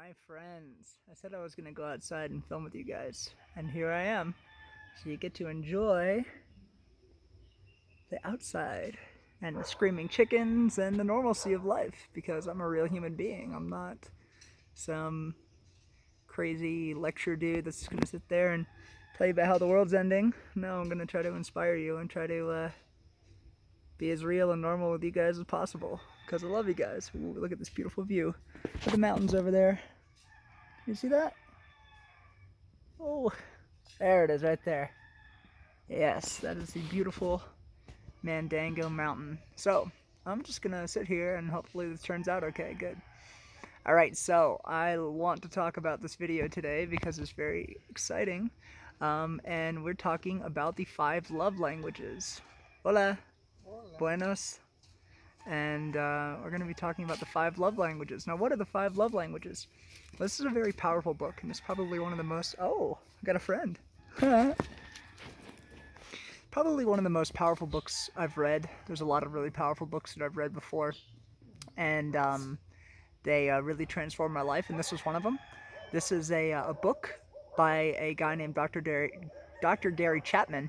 My friends, I said I was going to go outside and film with you guys, and here I am. So you get to enjoy the outside and the screaming chickens and the normalcy of life because I'm a real human being. I'm not some crazy lecture dude that's just going to sit there and tell you about how the world's ending. No, I'm going to try to inspire you and try to be as real and normal with you guys as possible because I love you guys. Ooh, look at this beautiful view of the mountains over there. You see that? Oh, there it is right there. Yes, that is the beautiful Mandango Mountain. So, I'm just gonna sit here and hopefully this turns out okay, good. Alright, so I want to talk about this video today because it's very exciting. And we're talking about the 5 love languages. Hola, Hola. buenos. And we're going to be talking about the 5 love languages. Now, what are the 5 love languages? Well, this is a very powerful book, and it's probably one of the most. Oh, I got a friend. Probably one of the most powerful books I've read. There's a lot of really powerful books that I've read before, and they really transformed my life, and this was one of them. This is a book by a guy named Dr. Gary Chapman,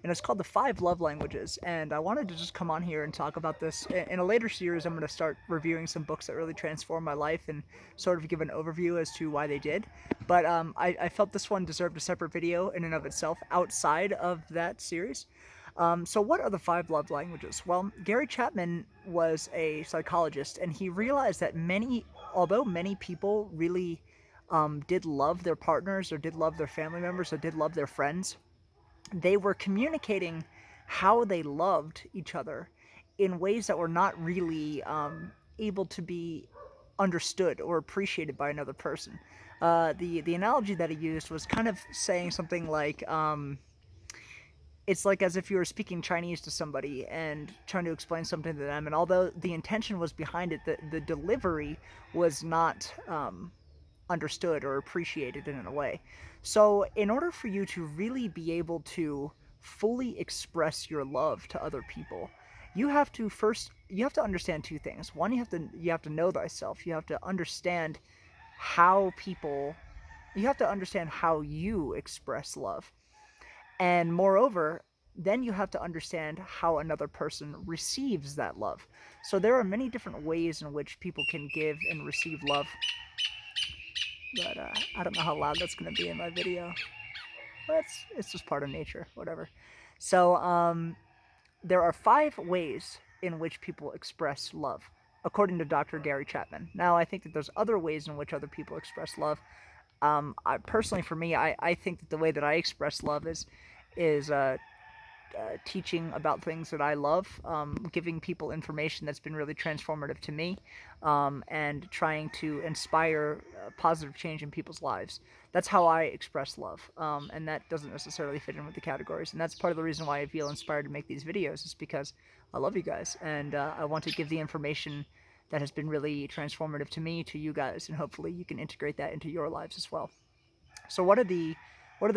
and it's called The 5 Love Languages. And I wanted to just come on here and talk about this. In a later series, I'm going to start reviewing some books that really transformed my life and sort of give an overview as to why they did. But I felt this one deserved a separate video in and of itself outside of that series. So, what are the 5 love languages? Well, Gary Chapman was a psychologist, and he realized that although many people really did love their partners, or did love their family members, or did love their friends, they were communicating how they loved each other in ways that were not really able to be understood or appreciated by another person. The analogy that he used was kind of saying something like, it's like as if you were speaking Chinese to somebody and trying to explain something to them, and although the intention was behind it, the delivery was not understood or appreciated in a way. So, in order for you to really be able to fully express your love to other people, you have to understand 2 things. One, you have to know thyself. You have to understand how people you have to understand how you express love. And moreover, then you have to understand how another person receives that love. So there are many different ways in which people can give and receive love, but I don't know how loud that's going to be in my video. But it's just part of nature, whatever. So there are 5 ways in which people express love, according to Dr. Gary Chapman. Now, I think that there's other ways in which other people express love. Personally, for me, I think that the way that I express love is teaching about things that I love, giving people information that's been really transformative to me, and trying to inspire positive change in people's lives. That's how I express love, and that doesn't necessarily fit in with the categories. And that's part of the reason why I feel inspired to make these videos, is because I love you guys, and I want to give the information that has been really transformative to me to you guys, and hopefully you can integrate that into your lives as well. So what are the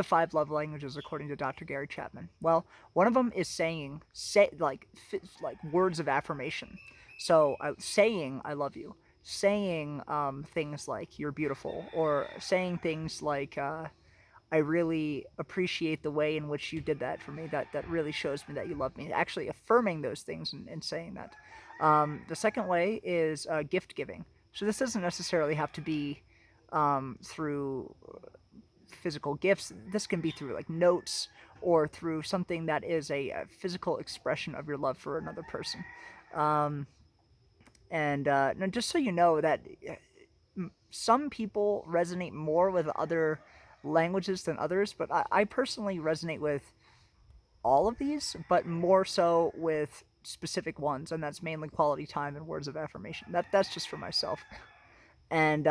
5 love languages according to Dr. Gary Chapman? Well, one of them is like words of affirmation. So saying I love you, saying things like you're beautiful, or saying things like I really appreciate the way in which you did that for me. That really shows me that you love me. Actually affirming those things and saying that. The second way is gift giving. So this doesn't necessarily have to be through physical gifts. This can be through like notes, or through something that is a physical expression of your love for another person. And now, just so you know, that some people resonate more with other languages than others, but I personally resonate with all of these, but more so with specific ones, and that's mainly quality time and words of affirmation. That's just for myself. And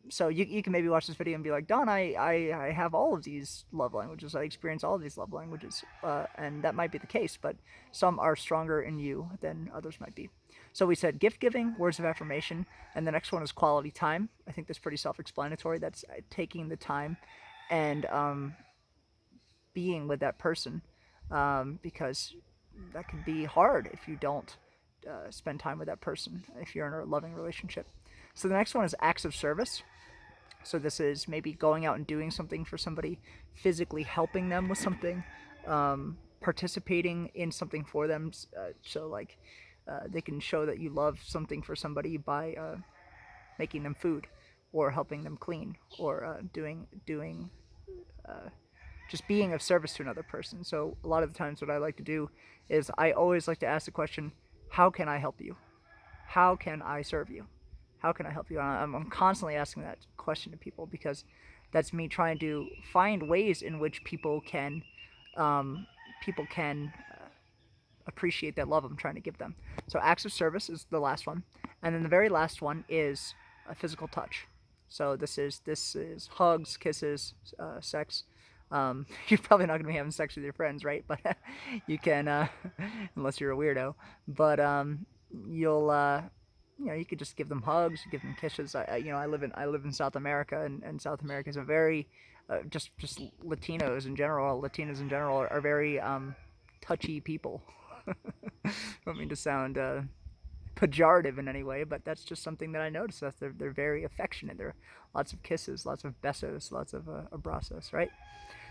so you can maybe watch this video and be like, Don, I have all of these love languages. I experience all of these love languages. And that might be the case, but some are stronger in you than others might be. So we said gift giving, words of affirmation, and the next one is quality time. I think that's pretty self explanatory. That's taking the time and being with that person, because that can be hard if you don't spend time with that person if you're in a loving relationship. So the next one is acts of service. So this is maybe going out and doing something for somebody, physically helping them with something, participating in something for them. So like they can show that you love something for somebody by making them food, or helping them clean, or doing just being of service to another person. So a lot of the times, what I like to do is I always like to ask the question, "How can I help you? How can I serve you? How can I help you?" I'm constantly asking that question to people, because that's me trying to find ways in which people can appreciate that love I'm trying to give them. So acts of service is the last one, and then the very last one is a physical touch. So this is hugs, kisses, sex. You're probably not going to be having sex with your friends, right? But you can, unless you're a weirdo. But you'll, you could just give them hugs, give them kisses. I live in South America, and South America is a very, just Latinos in general are very touchy people. I don't mean to sound pejorative in any way, but that's just something that I noticed. That they're very affectionate. There are lots of kisses, lots of besos, lots of abrazos, right?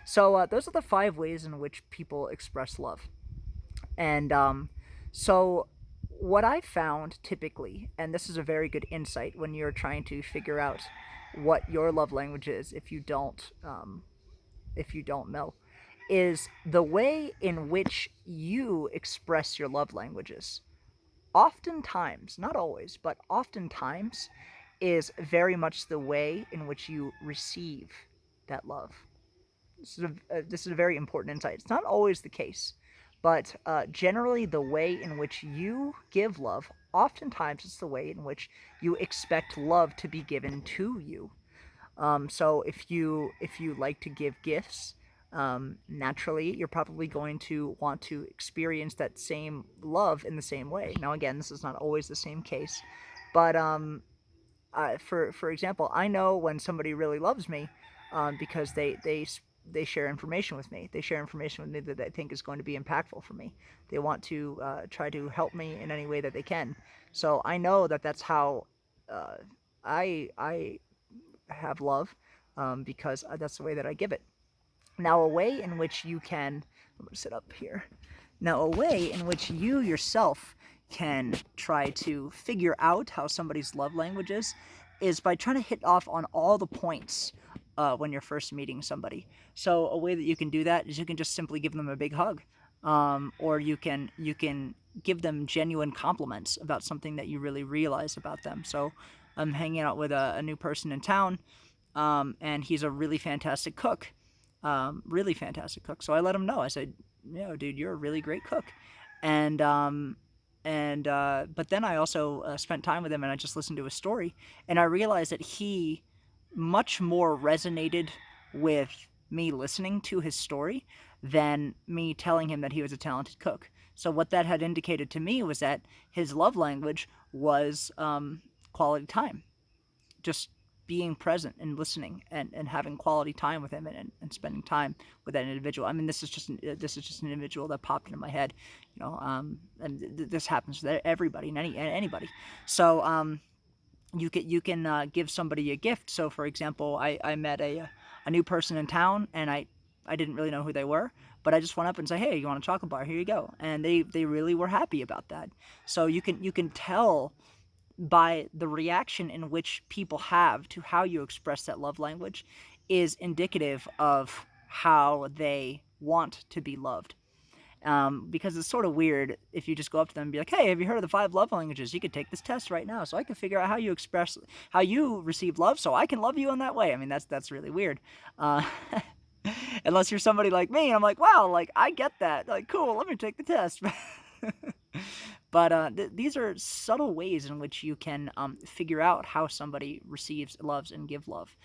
So those are the 5 ways in which people express love. And so what I found typically, and this is a very good insight when you're trying to figure out what your love language is, if you don't know, is the way in which you express your love languages. Oftentimes, not always, but oftentimes, is very much the way in which you receive that love. This is a very important insight. It's not always the case, but generally, the way in which you give love, oftentimes, it's the way in which you expect love to be given to you. So if you like to give gifts, naturally you're probably going to want to experience that same love in the same way. Now, again, this is not always the same case, but for example, I know when somebody really loves me, because they share information with me. They share information with me that they think is going to be impactful for me. They want to try to help me in any way that they can. So I know that that's how I have love, because that's the way that I give it. Now, a way in which you can, I'm going to sit up here. Now, a way in which you yourself can try to figure out how somebody's love language is by trying to hit off on all the points when you're first meeting somebody. So a way that you can do that is you can just simply give them a big hug, or you can give them genuine compliments about something that you really realize about them. So I'm hanging out with a new person in town, and he's a really fantastic cook. Really fantastic cook. So I let him know. I said, dude, you're a really great cook. And but then I also spent time with him, and I just listened to his story, and I realized that he much more resonated with me listening to his story than me telling him that he was a talented cook. So what that had indicated to me was that his love language was quality time, just being present and listening, and having quality time with him, and spending time with that individual. I mean, this is just an individual that popped into my head, and this happens to everybody and anybody. So you can give somebody a gift. So for example, I met a new person in town, and I didn't really know who they were, but I just went up and said, "Hey, you want a chocolate bar? Here you go." And they really were happy about that. So you can tell by the reaction in which people have to how you express that love language is indicative of how they want to be loved. Because it's sort of weird if you just go up to them and be like, "Hey, have you heard of the 5 love languages? You could take this test right now, so I can figure out how you receive love, so I can love you in that way." I mean, that's really weird. Uh, Unless you're somebody like me, and I'm like, "Wow, like I get that. Like, cool. Let me take the test." But these are subtle ways in which you can figure out how somebody receives, loves, and give love,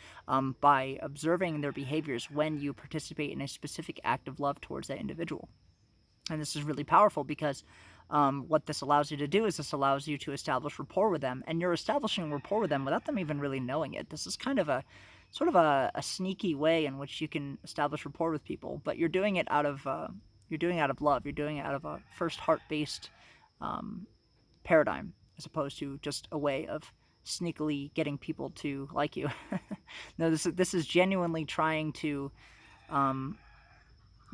by observing their behaviors when you participate in a specific act of love towards that individual. And this is really powerful because what this allows you to do is this allows you to establish rapport with them, and you're establishing rapport with them without them even really knowing it. This is kind of a sort of a sneaky way in which you can establish rapport with people, but you're doing it out of love. You're doing it out of a first heart-based paradigm, as opposed to just a way of sneakily getting people to like you. No, this is genuinely trying to um,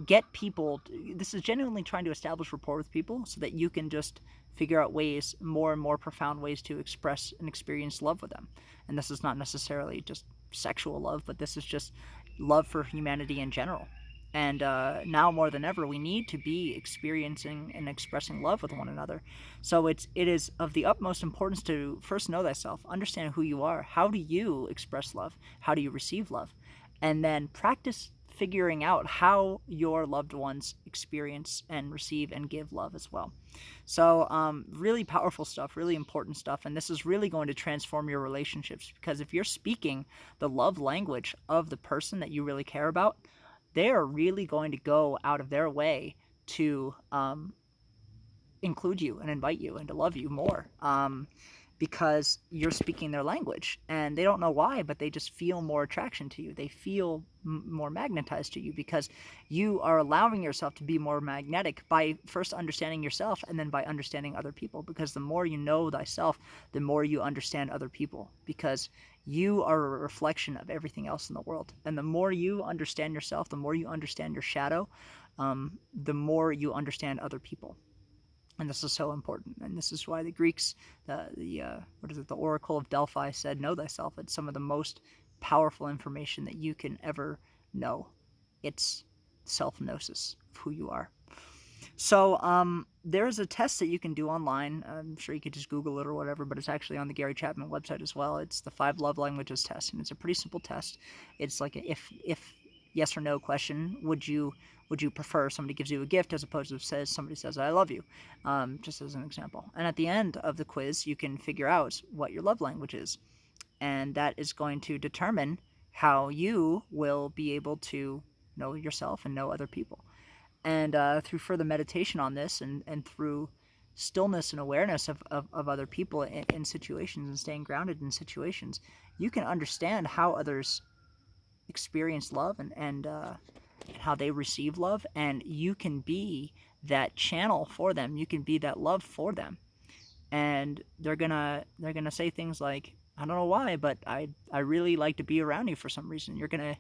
get people. This is genuinely trying to establish rapport with people so that you can just figure out ways, more and more profound ways to express and experience love with them. And this is not necessarily just sexual love, but this is just love for humanity in general. And now more than ever, we need to be experiencing and expressing love with one another. So it is of the utmost importance to first know thyself, understand who you are. How do you express love? How do you receive love? And then practice figuring out how your loved ones experience and receive and give love as well. So, really powerful stuff, really important stuff. And this is really going to transform your relationships, because if you're speaking the love language of the person that you really care about, they are really going to go out of their way to include you and invite you and to love you more. Because you're speaking their language, and they don't know why, but they just feel more attraction to you. They feel more magnetized to you because you are allowing yourself to be more magnetic by first understanding yourself and then by understanding other people. Because the more you know thyself, the more you understand other people, because you are a reflection of everything else in the world. And the more you understand yourself, the more you understand your shadow, the more you understand other people. And this is so important, and this is why the Greeks, the Oracle of Delphi said, "Know thyself." It's some of the most powerful information that you can ever know. It's self-gnosis of who you are. So there's a test that you can do online. I'm sure you could just Google it or whatever, but it's actually on the Gary Chapman website as well. It's the 5 Love Languages test, and it's a pretty simple test. It's like a if yes or no question. Would you prefer somebody gives you a gift as opposed to somebody says I love you, just as an example. And at the end of the quiz, you can figure out what your love language is, and that is going to determine how you will be able to know yourself and know other people. And through further meditation on this, and through stillness and awareness of other people in situations, and staying grounded in situations, you can understand how others experience love, and how they receive love, and you can be that channel for them. You can be that love for them, and they're gonna say things like, I don't know why, but I really like to be around you for some reason. You're gonna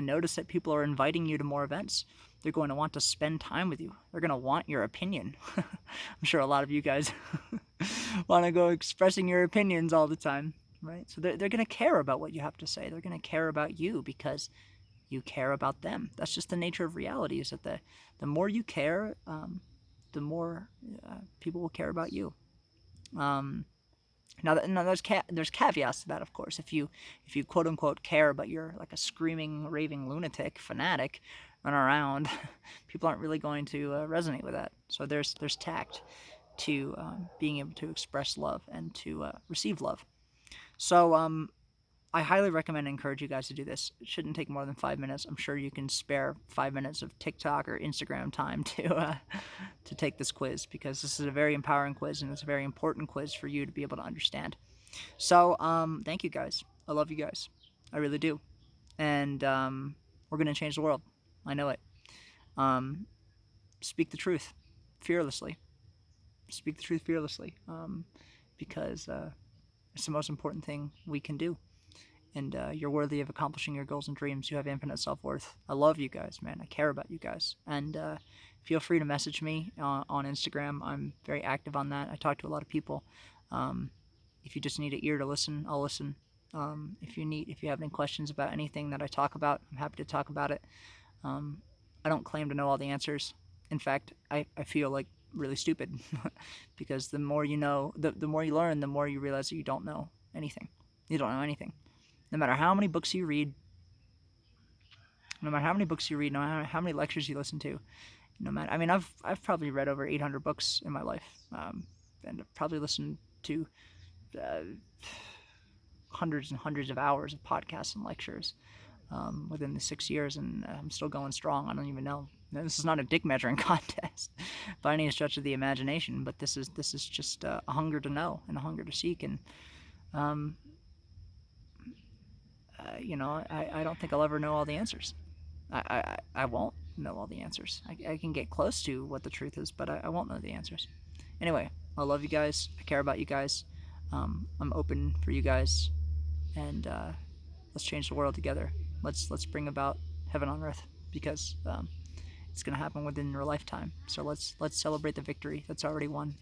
notice that people are inviting you to more events. They're going to want to spend time with you. They're gonna want your opinion. I'm sure a lot of you guys want to go expressing your opinions all the time, right? So they're gonna care about what you have to say. They're gonna care about you because you care about them. That's just the nature of reality, is that the more you care, the more people will care about you. Now there's caveats to that, of course. If you quote unquote care, but you're like a screaming, raving lunatic fanatic running around, people aren't really going to resonate with that. So there's tact to being able to express love and to receive love. So I highly recommend and encourage you guys to do this. It shouldn't take more than 5 minutes. I'm sure you can spare 5 minutes of TikTok or Instagram time to take this quiz, because this is a very empowering quiz, and it's a very important quiz for you to be able to understand. So thank you guys. I love you guys. I really do. And we're going to change the world. I know it. Speak the truth fearlessly. Speak the truth fearlessly, because it's the most important thing we can do. And you're worthy of accomplishing your goals and dreams. You have infinite self-worth. I love you guys, man. I care about you guys. And feel free to message me on Instagram. I'm very active on that. I talk to a lot of people. If you just need an ear to listen, I'll listen. If you have any questions about anything that I talk about, I'm happy to talk about it. I don't claim to know all the answers. In fact, I feel like really stupid because the more you know, the more you learn, the more you realize that you don't know anything. You don't know anything. No matter how many books you read, no matter how many lectures you listen to, I've probably read over 800 books in my life, and I've probably listened to hundreds and hundreds of hours of podcasts and lectures within the 6 years, and I'm still going strong. I don't even know. This is not a dick measuring contest by any stretch of the imagination, but this is just a hunger to know and a hunger to seek. And I don't think I'll ever know all the answers. I won't know all the answers. I can get close to what the truth is, but I won't know the answers. Anyway, I love you guys. I care about you guys. I'm open for you guys. And let's change the world together. Let's bring about heaven on earth, because it's going to happen within your lifetime. So let's celebrate the victory that's already won.